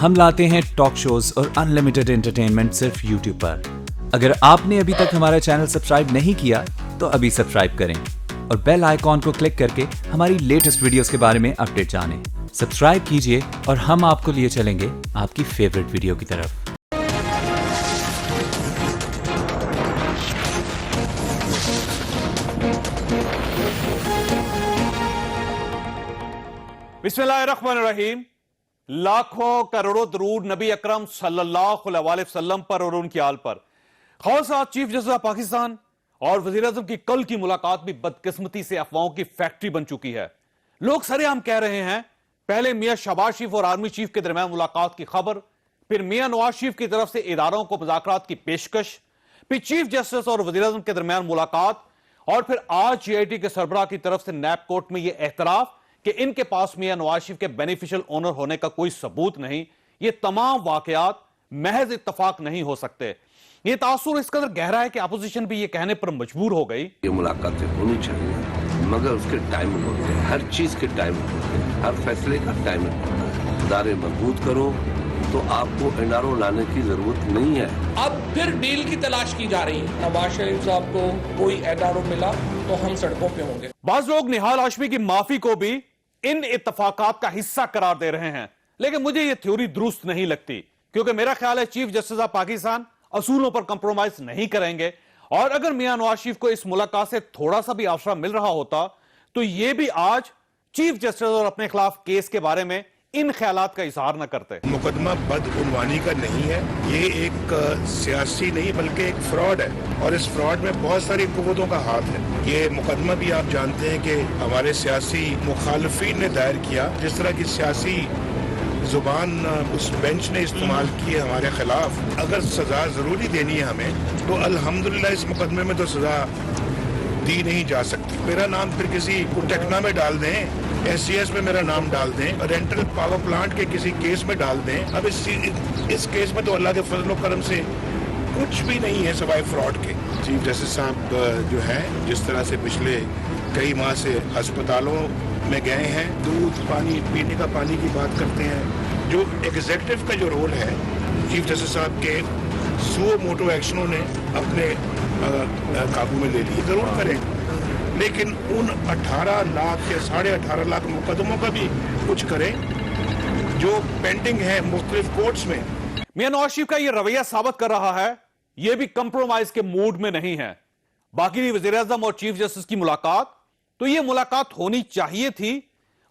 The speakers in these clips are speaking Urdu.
ہم لاتے ہیں ٹاک شوز اور انلمیٹڈ انٹرٹینمنٹ صرف یوٹیوب پر. اگر آپ نے ابھی تک ہمارا چینل سبسکرائب نہیں کیا تو ابھی سبسکرائب کریں اور بیل آئیکن کو کلک کر کے ہماری لیٹسٹ ویڈیوز کے بارے میں اپڈیٹ جانیں. سبسکرائب کیجئے اور ہم آپ کو لیے چلیں گے آپ کی فیوریٹ ویڈیو کی طرف. بسم اللہ الرحمن الرحیم. لاکھوں کروڑوں درود نبی اکرم صلی اللہ علیہ وسلم پر اور ان کی آل پر. خواصات چیف جسٹس پاکستان اور وزیر اعظم کی کل کی ملاقات بھی بدقسمتی سے افواہوں کی فیکٹری بن چکی ہے. لوگ سرے عام کہہ رہے ہیں پہلے میاں شہباز شریف اور آرمی چیف کے درمیان ملاقات کی خبر، پھر میاں نواز شریف کی طرف سے اداروں کو مذاکرات کی پیشکش، پھر چیف جسٹس اور وزیر اعظم کے درمیان ملاقات، اور پھر آج جے آئی ٹی کے سربراہ کی طرف سے نیب کورٹ میں یہ اعتراف کہ ان کے پاس میاں نواز شریف کے بینیفیشل اونر ہونے کا کوئی ثبوت نہیں. یہ تمام واقعات محض اتفاق نہیں ہو سکتے. یہ تاثر اس قدر گہرا ہے کہ اپوزیشن بھی یہ کہنے پر مجبور ہو گئی یہ ملاقاتیں ہونی چاہیے، مگر اس کے ٹائم ہوتے ہیں، ہر چیز کے ٹائم ہوتے ہیں، ہر فیصلے کا ٹائم ہوتا ہے. ادارے مضبوط کرو تو آپ کو این آر او لانے کی ضرورت نہیں ہے. اب پھر ڈیل کی تلاش کی جا رہی ہے. نواز شریف صاحب کو کوئی این آر او ملا تو ہم سڑکوں پہ ہوں گے. بعض لوگ نہال ہاشمی کی معافی کو بھی ان اتفاقات کا حصہ قرار دے رہے ہیں، لیکن مجھے یہ تھیوری درست نہیں لگتی، کیونکہ میرا خیال ہے چیف جسٹس آف پاکستان اصولوں پر کمپرومائز نہیں کریں گے. اور اگر میاں نواز شریف کو اس ملاقات سے تھوڑا سا بھی آسرا مل رہا ہوتا تو یہ بھی آج چیف جسٹس اور اپنے خلاف کیس کے بارے میں ان خیالات کا اظہار نہ کرتے. مقدمہ بدعنوانی کا نہیں ہے، یہ ایک سیاسی نہیں بلکہ ایک فراڈ ہے، اور اس فراڈ میں بہت ساری قوتوں کا ہاتھ ہے. یہ مقدمہ بھی آپ جانتے ہیں کہ ہمارے سیاسی مخالفین نے دائر کیا، جس طرح کی سیاسی زبان اس بینچ نے استعمال کی ہے ہمارے خلاف. اگر سزا ضروری دینی ہے ہمیں تو الحمدللہ اس مقدمے میں تو سزا دی نہیں جا سکتی. میرا نام پھر کسی ٹیکنا میں ڈال دیں، ایس سی ایس میں میرا نام ڈال دیں، رینٹل پاور پلانٹ کے کسی کیس میں ڈال دیں. اب اس کیس میں تو اللہ کے فضل و کرم سے کچھ بھی نہیں ہے سوائے فراڈ کے. چیف جسٹس صاحب جو ہے جس طرح سے پچھلے کئی ماہ سے ہسپتالوں میں گئے ہیں، دودھ پانی پینے کا پانی کی بات کرتے ہیں. جو ایگزیکٹو کا جو رول ہے چیف جسٹس صاحب کے سو موٹو ایکشنوں نے اپنے قابو میں لے لی، ضرور کریں، لیکن ان 18 لاکھ یا 18.5 لاکھ مقدموں کا بھی کچھ کریں جو پینڈنگ ہے مختلف کورٹس میں. میاں نواز شریف کا یہ رویہ ثابت کر رہا ہے یہ بھی کمپرومائز کے موڈ میں نہیں ہے. باقی وزیر اعظم اور چیف جسٹس کی ملاقات تو یہ ملاقات ہونی چاہیے تھی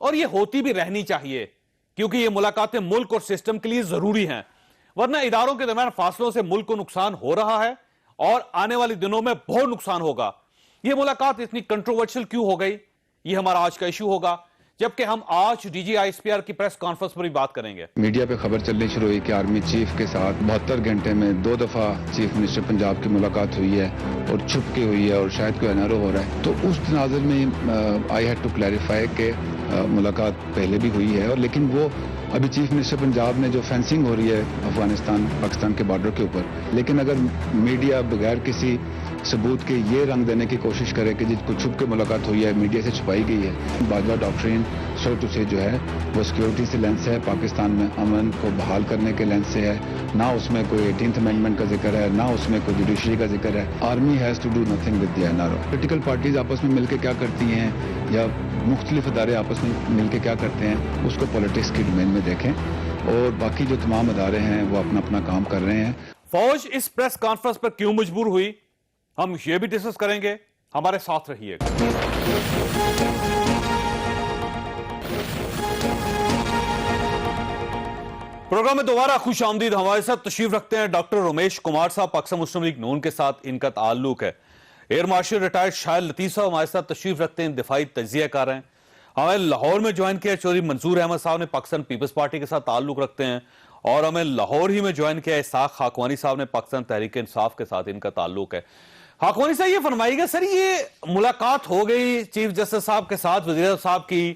اور یہ ہوتی بھی رہنی چاہیے، کیونکہ یہ ملاقاتیں ملک اور سسٹم کے لیے ضروری ہیں، ورنہ اداروں کے درمیان فاصلوں سے ملک کو نقصان ہو رہا ہے اور آنے والے دنوں میں بہت نقصان ہوگا. یہ ملاقات اتنی کنٹروورشل کیوں ہو گئی، یہ ہمارا آج کا ایشو ہوگا، جبکہ ہم آج D G I S P R کی پریس کانفرنس پر بھی بات کریں گے. میڈیا پہ خبر چلنی شروع ہوئی کہ آرمی چیف کے ساتھ 72 گھنٹے میں 2 دفعہ چیف منسٹر پنجاب کی ملاقات ہوئی ہے اور چھپ کے ہوئی ہے اور شاید کوئی این آر او ہو رہا ہے. تو اس تناظر میں آئی ہیڈ ٹو کلیریفائی کہ ملاقات پہلے بھی ہوئی ہے، اور لیکن وہ ابھی چیف منسٹر پنجاب نے جو فینسنگ ہو رہی ہے افغانستان پاکستان کے بارڈر کے اوپر، لیکن اگر میڈیا بغیر کسی ثبوت کے یہ رنگ دینے کی کوشش کرے کہ جس کو چھپ کے ملاقات ہوئی ہے، میڈیا سے چھپائی گئی ہے. باجوہ ڈاکٹرین سو ٹو سے جو ہے وہ سیکیورٹی سے لینس ہے، پاکستان میں امن کو بحال کرنے کے لینس سے ہے، نہ اس میں کوئی 18th امینڈمنٹ کا ذکر ہے، نہ اس میں کوئی جوڈیشری کا ذکر ہے. Army has to do nothing with the N R O. Political parties آپس میں مل کے کیا کرتی ہیں یا مختلف ادارے آپس میں مل کے کیا کرتے ہیں اس کو پولیٹکس کی ڈومین میں دیکھیں، اور باقی جو تمام ادارے ہیں وہ اپنا اپنا کام کر رہے ہیں. فوج اس پریس کانفرنس پر کیوں مجبور ہوئی ہم یہ بھی ڈسکس کریں گے، ہمارے ساتھ رہیے گا. پروگرام میں دوبارہ خوش آمدید. ہمارے ساتھ تشریف رکھتے ہیں ڈاکٹر رمیش کمار صاحب، پاکستان مسلم لیگ نون کے ساتھ ان کا تعلق ہے. ایئر مارشل ریٹائرڈ شاہد لطیف صاحب ہمارے ساتھ تشریف رکھتے ہیں، دفاعی تجزیہ کار ہیں. ہمیں لاہور میں جوائن کیا چودھری منظور احمد صاحب نے، پاکستان پیپلز پارٹی کے ساتھ تعلق رکھتے ہیں، اور ہمیں لاہور ہی میں جوائن کیا اسحاق خاکوانی صاحب نے، پاکستان تحریک انصاف کے ساتھ ان کا تعلق ہے. خاکوانی صاحب یہ فرمائیے گا، سر یہ ملاقات ہو گئی چیف جسٹس صاحب کے ساتھ وزیر اعظم صاحب کی،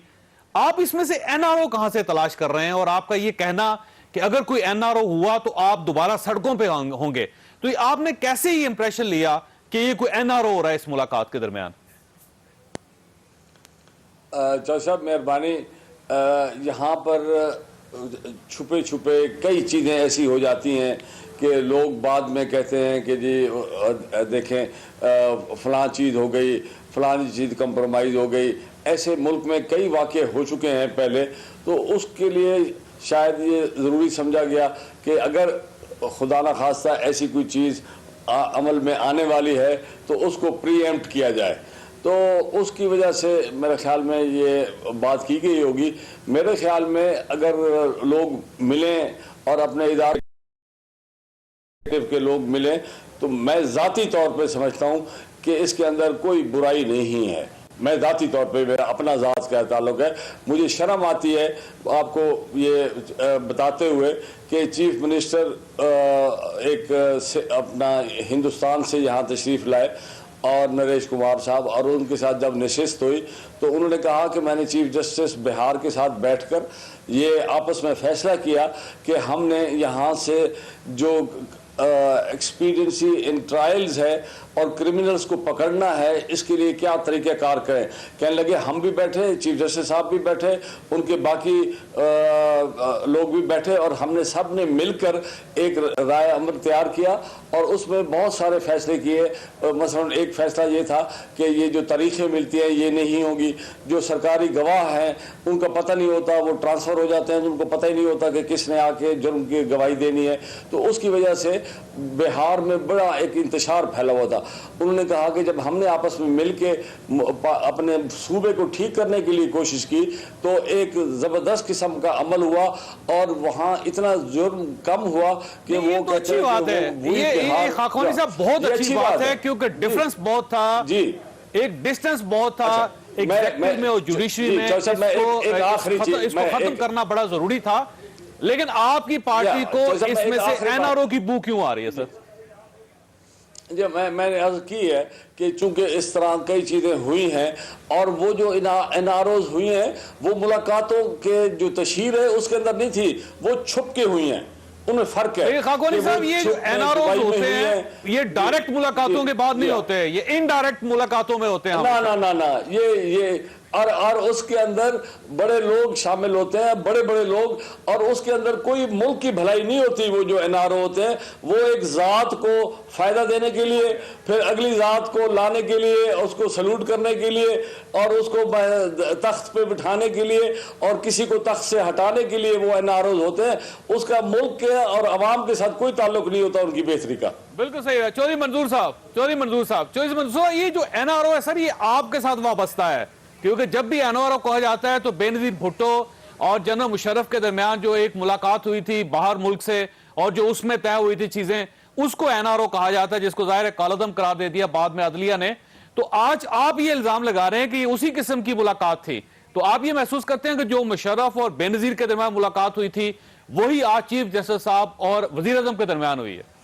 آپ اس میں سے این آر او کہاں سے تلاش کر رہے ہیں؟ اور آپ کا یہ کہنا کہ اگر کوئی این آر او ہوا تو آپ دوبارہ سڑکوں پہ ہوں گے، تو آپ نے کیسے یہ امپریشن لیا کہ یہ کوئی این آر او ہو رہا ہے اس ملاقات کے درمیان؟ چودھری صاحب مہربانی، یہاں پر چھپے چھپے کئی چیزیں ایسی ہو جاتی ہیں کہ لوگ بعد میں کہتے ہیں کہ جی دیکھیں فلاں چیز ہو گئی، فلاں چیز کمپرومائز ہو گئی. ایسے ملک میں کئی واقعے ہو چکے ہیں پہلے، تو اس کے لیے شاید یہ ضروری سمجھا گیا کہ اگر خدا نہ خواستہ ایسی کوئی چیز عمل میں آنے والی ہے تو اس کو پری ایمپٹ کیا جائے. تو اس کی وجہ سے میرے خیال میں یہ بات کی گئی ہوگی. میرے خیال میں اگر لوگ ملیں اور اپنے ادارے کے لوگ ملیں تو میں ذاتی طور پہ سمجھتا ہوں کہ اس کے اندر کوئی برائی نہیں ہے. میں ذاتی طور پہ میرا اپنا ذات کا تعلق ہے. مجھے شرم آتی ہے آپ کو یہ بتاتے ہوئے کہ چیف منسٹر ایک اپنا ہندوستان سے یہاں تشریف لائے اور نریش کمار صاحب، اور ان کے ساتھ جب نشست ہوئی تو انہوں نے کہا کہ میں نے چیف جسٹس بہار کے ساتھ بیٹھ کر یہ آپس میں فیصلہ کیا کہ ہم نے یہاں سے جو ایکسپیڈینسی ان ٹرائلز ہے اور کرمنلز کو پکڑنا ہے، اس کے لیے کیا طریقہ کار کریں. کہنے لگے ہم بھی بیٹھے، چیف جسٹس صاحب بھی بیٹھے، ان کے باقی لوگ بھی بیٹھے، اور ہم نے سب نے مل کر ایک رائے عمل تیار کیا اور اس میں بہت سارے فیصلے کیے. مثلا ایک فیصلہ یہ تھا کہ یہ جو تاریخیں ملتی ہیں یہ نہیں ہوگی، جو سرکاری گواہ ہیں ان کا پتہ نہیں ہوتا، وہ ٹرانسفر ہو جاتے ہیں، ان کو پتہ ہی نہیں ہوتا کہ کس نے آ کے جرم کی گواہی دینی ہے. تو اس کی وجہ سے بہار میں بڑا ایک انتشار پھیلا ہوا تھا. انہوں نے کہا کہ جب ہم نے آپس میں مل کے اپنے صوبے کو ٹھیک کرنے کے لیے کوشش کی تو ایک زبردست قسم کا عمل ہوا اور وہاں اتنا جرم کم ہوا کہ وہ کہتے ہیں یہ خاکوانی صاحب بہت اچھی بات ہے کیونکہ ڈیفرنس بہت تھا، ایک ڈسٹنس بہت تھا ایگزیکٹو میں اور جوڈیشری میں. اس کو ختم کرنا بڑا ضروری تھا. لیکن آپ کی پارٹی کو اس میں سے این آر او کی بو کیوں آ رہی ہے سر؟ میں نے عرض کی ہے کہ چونکہ اس طرح کئی چیزیں ہوئی ہیں اور وہ جو این آر اوز ہوئی ہیں وہ ملاقاتوں کے جو تشہیر ہے اس کے اندر نہیں تھی، وہ چھپ کے ہوئی ہیں. ان میں فرق ہے. خاکوانی صاحب یہ جو این آر اوز ہوتے ہیں یہ ڈائریکٹ ملاقاتوں کے بعد نہیں ہوتے، یہ انڈائریکٹ ملاقاتوں میں ہوتے ہیں. نہ یہ اور اس کے اندر بڑے لوگ شامل ہوتے ہیں، بڑے بڑے لوگ، اور اس کے اندر کوئی ملک کی بھلائی نہیں ہوتی. وہ جو این آر او ہوتے ہیں وہ ایک ذات کو فائدہ دینے کے لیے، پھر اگلی ذات کو لانے کے لیے، اس کو سلوٹ کرنے کے لیے اور اس کو تخت پہ بٹھانے کے لیے اور کسی کو تخت سے ہٹانے کے لیے وہ این آر اوز ہوتے ہیں. اس کا ملک کے اور عوام کے ساتھ کوئی تعلق نہیں ہوتا ان کی بہتری کا. بالکل صحیح ہے. چودھری منظور صاحب یہ جو این آر او ہے سر یہ آپ کے ساتھ وابستہ ہے، کیونکہ جب بھی این آر او کہا جاتا ہے تو بے نظیر بھٹو اور جنرل مشرف کے درمیان جو ایک ملاقات ہوئی تھی باہر ملک سے اور جو اس میں طے ہوئی تھی چیزیں، اس کو این آر او کہا جاتا ہے، جس کو ظاہر کالعدم قرار دے دیا بعد میں عدلیہ نے. تو آج آپ یہ الزام لگا رہے ہیں کہ یہ اسی قسم کی ملاقات تھی. تو آپ یہ محسوس کرتے ہیں کہ جو مشرف اور بے نظیر کے درمیان ملاقات ہوئی تھی وہی آج چیف جسٹس صاحب اور وزیر اعظم کے درمیان ہوئی ہے؟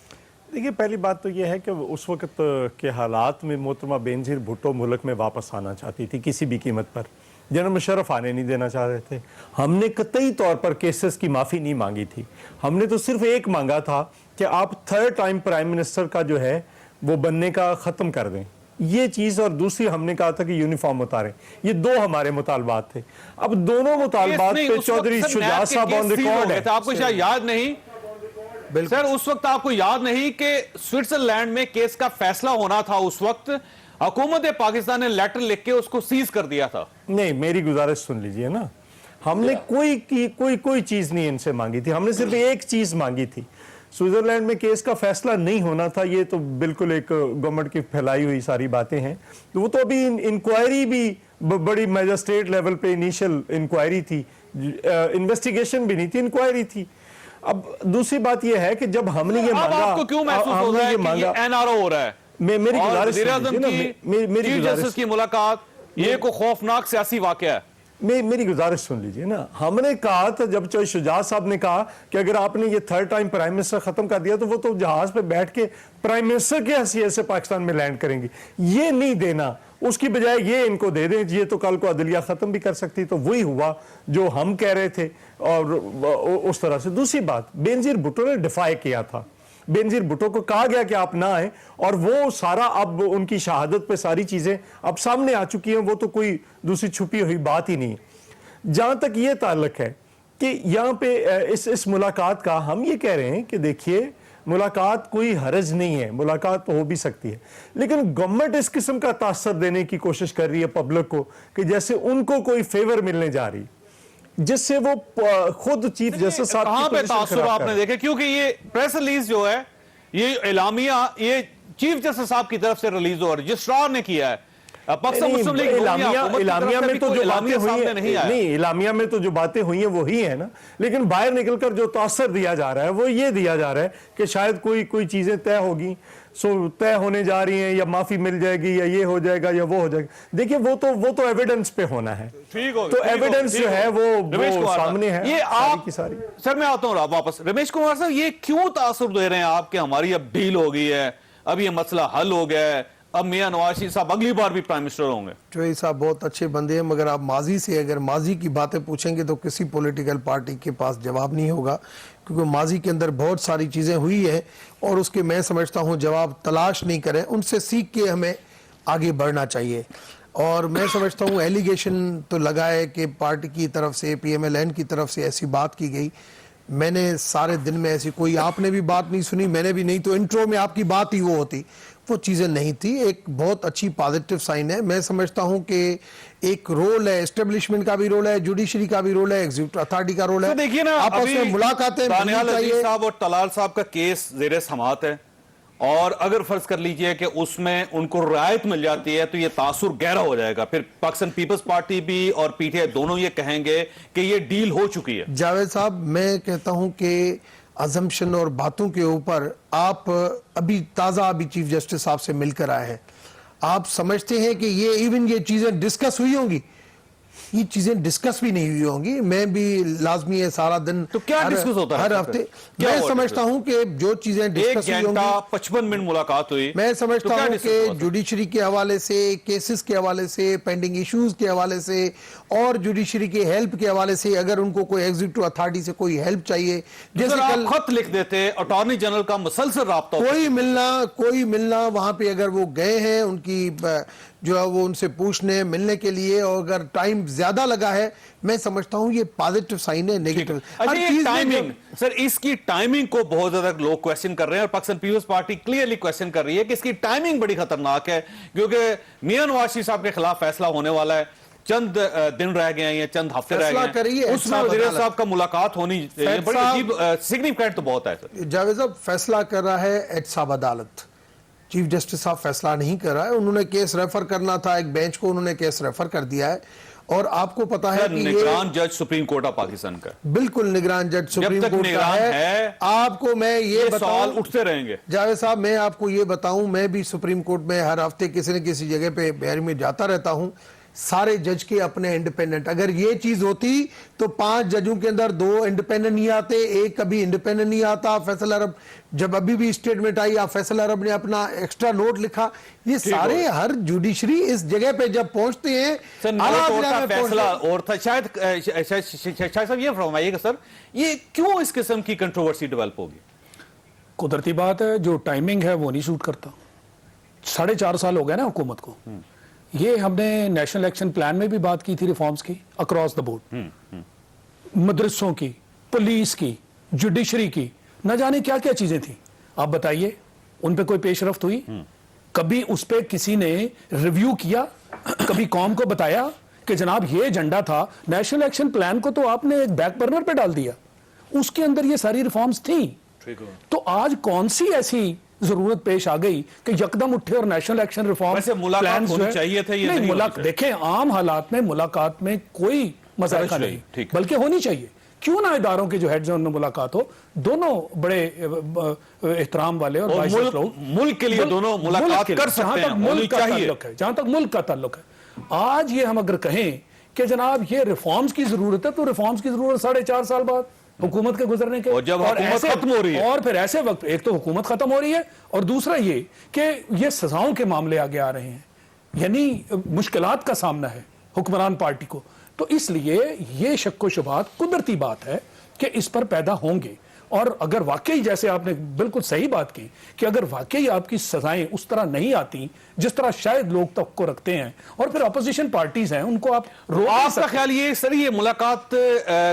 دیکھیے پہلی بات تو یہ ہے کہ اس وقت کے حالات میں محترمہ بے نظیر بھٹو ملک میں واپس آنا چاہتی تھی کسی بھی قیمت پر. جنرل مشرف آنے نہیں دینا چاہ رہے تھے. ہم نے قطعی طور پر کیسز کی معافی نہیں مانگی تھی. ہم نے تو صرف ایک مانگا تھا کہ آپ تھرڈ ٹائم پرائم منسٹر کا جو ہے وہ بننے کا ختم کر دیں، یہ چیز، اور دوسری ہم نے کہا تھا کہ یونیفارم اتاریں. یہ دو ہمارے مطالبات تھے. اب دونوں مطالبات پہ چودھری شجاعت صاحب آن ریکارڈ ہے. آپ کو شاید یاد نہیں سر، اس وقت آپ کو یاد نہیں کہ سوئٹزرلینڈ میں کیس کا فیصلہ ہونا تھا، اس وقت حکومت پاکستان نے لیٹر لکھ کے اس کو سیز کر دیا تھا. نہیں، میری گزارش سن لیجئے نا. ہم نے کوئی چیز نہیں ان سے مانگی تھی. ہم نے صرف ایک چیز مانگی تھی. سوئٹزرلینڈ میں کیس کا فیصلہ نہیں ہونا تھا، یہ تو بالکل ایک گورنمنٹ کی پھیلائی ہوئی ساری باتیں ہیں. وہ تو ابھی انکوائری بھی بڑی میجسٹریٹ لیول پہ انیشل انکوائری تھی، انویسٹیگیشن بھی نہیں تھی، انکوائری تھی. اب دوسری بات یہ ہے کہ جب ہم نے یہ مانگا، آپ کو کیوں محسوس ہو رہا ہے کہ یہ این آر او ہو رہا ہے؟ میری اور وزیر اعظم کی چیف جسٹس کی ملاقات یہ کوئی خوفناک سیاسی واقعہ ہے؟ میری گزارش سن لیجئے نا. ہم نے کہا تھا جب چودھری شجاعت صاحب نے کہا کہ اگر آپ نے یہ تھرڈ ٹائم پرائم منسٹر ختم کر دیا تو وہ تو جہاز پہ بیٹھ کے پرائم منسٹر کی حیثیت سے پاکستان میں لینڈ کریں گے. یہ نہیں دینا، اس کی بجائے یہ ان کو دے دیں. یہ تو کل کو عدلیہ ختم بھی کر سکتی. تو وہی ہوا جو ہم کہہ رہے تھے اور اس طرح سے. دوسری بات، بے نظیر بھٹو نے ڈیفائی کیا تھا. بے نظیر بھٹو کو کہا گیا کہ آپ نہ آئیں اور وہ سارا اب ان کی شہادت پہ ساری چیزیں اب سامنے آ چکی ہیں. وہ تو کوئی دوسری چھپی ہوئی بات ہی نہیں. جہاں تک یہ تعلق ہے کہ یہاں پہ اس ملاقات کا ہم یہ کہہ رہے ہیں کہ دیکھیے ملاقات کوئی حرج نہیں ہے, ملاقات تو ہو بھی سکتی ہے, لیکن گورنمنٹ اس قسم کا تاثر دینے کی کوشش کر رہی ہے پبلک کو کہ جیسے ان کو کوئی فیور ملنے جا رہی, جس سے وہ خود چیف جسٹس صاحب کہاں پہ تاثر آپ نے دیکھے, کیونکہ یہ پریس ریلیز جو ہے یہ اعلامیہ یہ چیف جسٹس صاحب کی طرف سے ریلیز ہو, رجسٹرار نے کیا ہے. پاکستان مسلم لیگ اعلامیہ میں تو جو باتیں ہوئی ہیں نہیں, اعلامیہ میں تو جو باتیں ہوئی ہیں وہی ہیں نا, لیکن باہر نکل کر جو تاثر دیا جا رہا ہے وہ یہ دیا جا رہا ہے کہ شاید کوئی چیزیں طے ہوگی, طے ہونے جا رہی ہیں, یا معافی مل جائے گی, یا یہ ہو جائے گا یا وہ ہو جائے گا. دیکھیے وہ تو ایویڈنس پہ ہونا ہے, تو ایویڈنس جو ہے وہ سامنے ہے. یہ آپ سر میں آتا ہوں واپس, رمیش کمار صاحب یہ کیوں تاثر دے رہے ہیں آپ کہ ہماری اب ڈیل ہو گئی ہے, اب یہ مسئلہ حل ہو گیا ہے, اب میاں نواز شریف صاحب اگلی بار بھی پرائم منسٹر ہوں گے؟ چوہی صاحب بہت اچھے بندے ہیں, مگر آپ اگر ماضی کی باتیں پوچھیں گے تو کسی پولیٹیکل پارٹی کے پاس جواب نہیں ہوگا, کیونکہ ماضی کے اندر بہت ساری چیزیں ہوئی ہیں اور اس کے میں سمجھتا ہوں جواب تلاش نہیں کریں, ان سے سیکھ کے ہمیں آگے بڑھنا چاہیے. اور میں سمجھتا ہوں ایلیگیشن تو لگا ہے کہ پارٹی کی طرف سے, پی ایم ایل این کی طرف سے ایسی بات کی گئی. میں نے سارے دن میں ایسی کوئی, آپ نے بھی بات نہیں سنی, میں نے بھی نہیں, تو انٹرو میں آپ کی بات ہی وہ ہوتی, وہ چیزیں نہیں تھی. ایک بہت اچھی پازیٹیو سائن ہے. میں سمجھتا ہوں کہ ایک رول ہے, اسٹیبلشمنٹ کا بھی رول ہے, جوڈیشری کا بھی رول ہے, ایگزیکٹو اتھارٹی کا رول ہے. دیکھیے نا آپس میں ملاقاتیں دانیال عزیز صاحب اور طلال صاحب کا کیس زیر سماعت ہے, اور اگر فرض کر لیجئے کہ اس میں ان کو رعایت مل جاتی ہے تو یہ تاثر گہرا ہو جائے گا. پھر پاکستان پیپلز پارٹی بھی اور پی ٹی آئی دونوں یہ کہیں گے کہ یہ ڈیل ہو چکی ہے. جاوید صاحب میں کہتا ہوں کہ ازمپشن اور باتوں کے اوپر آپ ابھی تازہ چیف جسٹس صاحب سے مل کر آئے ہیں, آپ سمجھتے ہیں کہ یہ چیزیں ڈسکس ہوئی ہوں گی؟ یہ چیزیں ڈسکس بھی نہیں ہوئی ہوں گی. میں بھی لازمی ہے سارا دن تو کیا ڈسکس ہوتا ہے ہر ہفتے, میں سمجھتا ہوں کہ جو چیزیں ڈسکس ہوئی ہوں گی, 55 منٹ ملاقات ہوئی, میں سمجھتا ہوں کہ جوڈیشری کے حوالے سے, کیسز کے حوالے سے, پینڈنگ ایشوز کے حوالے سے, اور جوڈیشری کے ہیلپ کے حوالے سے, اگر ان کو کوئی ایگزیکٹو اتھارٹی سے کوئی ہیلپ چاہیے, جیسے آپ خط لکھ دیتے, اٹارنی جنرل کا مسلسل رابطہ, کوئی ملنا وہاں پہ اگر وہ گئے ہیں ان کی جو ہے وہ ان سے پوچھنے ملنے کے لیے, اور اگر ٹائم زیادہ لگا ہے, میں سمجھتا ہوں یہ پازیٹیو سائن ہے, نیگیٹو. سر اس کی ٹائمنگ کو بہت زیادہ لوگ کویسچن کر رہے ہیں, اور پاکستان پیپلز پارٹی کلیئرلی کویسچن کر رہی ہے کہ اس کی ٹائمنگ بڑی خطرناک ہے, کیونکہ میاں نواز شریف صاحب کے خلاف فیصلہ ہونے والا ہے, چند دن رہ گئے ہیں یا چند ہفتے رہ گئے ہیں, اس میں وزیر صاحب کا ملاقات ہونی چاہیے. بڑی عجیب سگنیفیکینٹ تو بہت ہے سر. جاوید صاحب فیصلہ کر رہا ہے احتساب عدالت, چیف جسٹس صاحب فیصلہ نہیں کر رہا ہے. انہوں نے کیس ریفر کرنا تھا, ایک بینچ کو انہوں نے کیس ریفر کر دیا ہے, اور آپ کو پتا ہے کہ نگران جج سپریم کورٹ آف پاکستان کا, بالکل نگران جج سپریم کورٹ کا ہے. آپ کو میں یہ سوال اٹھتے رہیں گے جاوید صاحب, میں آپ کو یہ بتاؤں, میں بھی سپریم کورٹ میں ہر ہفتے کسی نہ کسی جگہ پہ بیرنگ میں جاتا رہتا ہوں. سارے جج کے اپنے انڈیپینڈنٹ, اگر یہ چیز ہوتی تو 5 ججوں کے اندر 2 انڈیپینڈنٹ نہیں آتے, ایک کبھی انڈیپینڈنٹ نہیں آتا. فیصل عرب جب ابھی بھی اسٹیٹمنٹ آئی, فیصل عرب نے اپنا ایکسٹرا نوٹ لکھا. یہ سارے ہر جوڈیشری اس جگہ پہ جب پہنچتے ہیں, فیصلہ اور تھا. شاید صاحب یہ فرمائیے گا سر, یہ کیوں اس قسم کی کنٹروورسی ڈیولپ ہوگی؟ قدرتی بات ہے, جو ٹائمنگ ہے وہ نہیں سوٹ کرتا. 4.5 سال ہو گئے نا حکومت کو. یہ ہم نے نیشنل ایکشن پلان میں بھی بات کی تھی ریفارمز کی, اکراس دا بورڈ, مدرسوں کی, پولیس کی, جوڈیشری کی, نہ جانے کیا کیا چیزیں تھیں. آپ بتائیے ان پہ کوئی پیش رفت ہوئی؟ کبھی اس پہ کسی نے ریویو کیا؟ کبھی قوم کو بتایا کہ جناب یہ ایجنڈا تھا؟ نیشنل ایکشن پلان کو تو آپ نے ایک بیک برنر پہ ڈال دیا, اس کے اندر یہ ساری ریفارمز تھیں. تو آج کون سی ایسی ضرورت پیش آ گئی کہ یکدم اٹھے اور نیشنل ایکشن ریفارم ملاقات ہونی چاہیے تھے؟ دیکھیں عام حالات میں ملاقات میں کوئی مذائقہ نہیں, بلکہ ہونی چاہیے. کیوں نہ اداروں کے جو ہیڈز ہیں ان میں ملاقات ہو, دونوں بڑے احترام والے اور ملک کے لیے دونوں ملاقات کر سکتے ہیں, جہاں تک ملک کا تعلق ہے. آج یہ ہم اگر کہیں کہ جناب یہ ریفارمز کی ضرورت ہے, تو ریفارمز کی ضرورت 4.5 سال بعد حکومت کے گزرنے کے, اور جب حکومت ختم ہو رہی ہے, اور پھر ایسے وقت ایک تو حکومت ختم ہو رہی ہے, اور دوسرا یہ کہ یہ سزاؤں کے معاملے آگے آ رہے ہیں, یعنی مشکلات کا سامنا ہے حکمران پارٹی کو. تو اس لیے یہ شک و شبہات قدرتی بات ہے کہ اس پر پیدا ہوں گے, اور اگر واقعی جیسے آپ نے بالکل صحیح بات کی کہ اگر واقعی آپ کی سزائیں اس طرح نہیں آتی جس طرح شاید لوگ تک کو رکھتے ہیں اور پھر اپوزیشن پارٹیز ہیں ان کو آپ روک نہیں آپ کا سکتے. خیال یہ سر یہ ملاقات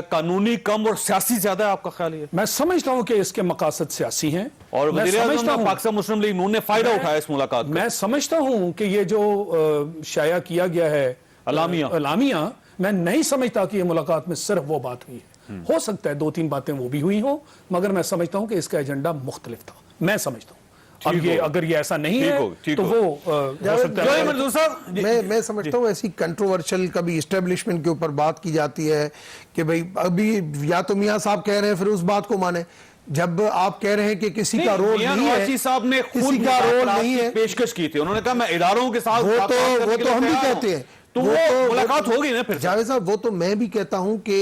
قانونی کم اور سیاسی زیادہ ہے آپ کا خیال یہ؟ میں سمجھتا ہوں کہ اس کے مقاصد سیاسی ہیں اور میں وزیر اعظم سمجھتا ہوں پاکستان مسلم لیگ نون نے فائدہ اٹھایا اس ملاقات کا. میں سمجھتا ہوں کہ یہ جو شائع کیا گیا ہے اعلامیہ میں نہیں سمجھتا کہ یہ ملاقات میں صرف وہ بات ہوئی ہے. ہو سکتا ہے 2-3 باتیں وہ بھی ہوئی ہوں مگر میں سمجھتا ہوں کہ اس کا ایجنڈا مختلف تھا. میں سمجھتا ہوں اب یہ اگر یہ ایسا نہیں ہے تو وہ ہو سکتا ہے. میں سمجھتا ہوں ایسی کنٹروورشل کبھی اسٹیبلشمنٹ کے اوپر بات کی جاتی ہے کہ بھئی ابھی یا تو میاں صاحب کہہ رہے ہیں پھر اس بات کو مانیں. جب آپ کہہ رہے ہیں کہ کسی کا رول نہیں ہے, نواز صاحب نے کسی کا رول نہیں ہے, پیشکش کی تھی, انہوں نے کہا میں اداروں کے ساتھ وہ تو ہم بھی کہتے ہیں, تو وہ ملاقات ہوگی نا. پھر جاوید صاحب وہ تو میں بھی کہتا ہوں کہ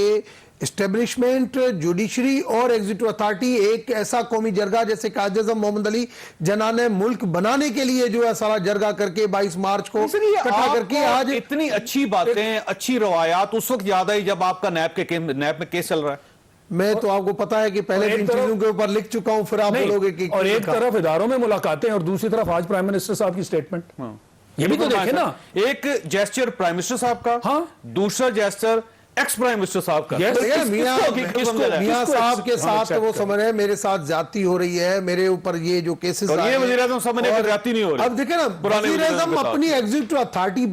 اسٹیبلشمنٹ, جوڈیشری اور ایگزیکٹو اتھارٹی ایک ایسا قومی جرگہ جیسے قائد اعظم محمد علی جناح نے ملک بنانے کے لیے جو ہے سارا جرگہ کر کے 22 مارچ کو اکٹھا کر کے آج اتنی اچھی باتیں اچھی روایات اس وقت یاد آئی جب آپ کا نیب میں کیس چل رہا ہے. میں تو آپ کو پتا ہے کہ پہلے بھی ان چیزوں کے اوپر لکھ چکا ہوں, پھر آپ بولوگے کہ اور ایک طرف اداروں میں ملاقاتیں اور دوسری طرف آج پرائم منسٹر صاحب کی سٹیٹمنٹ, یہ بھی تو دیکھیں نا. ایک جیسچر پرائم منسٹر صاحب کا, دوسرا جیسچر ایکس پرائم منسٹر صاحب کا. میاں صاحب کے ساتھ وہ سمجھ رہے ہیں میرے ساتھ زیادتی ہو رہی ہے, میرے اوپر یہ جو کیسز یہ وزیر اعظم سمجھنے کی زیادتی نہیں ہو رہی. اب دیکھیں نا, وزیر اعظم اپنی ایگزیکٹو اتھارٹی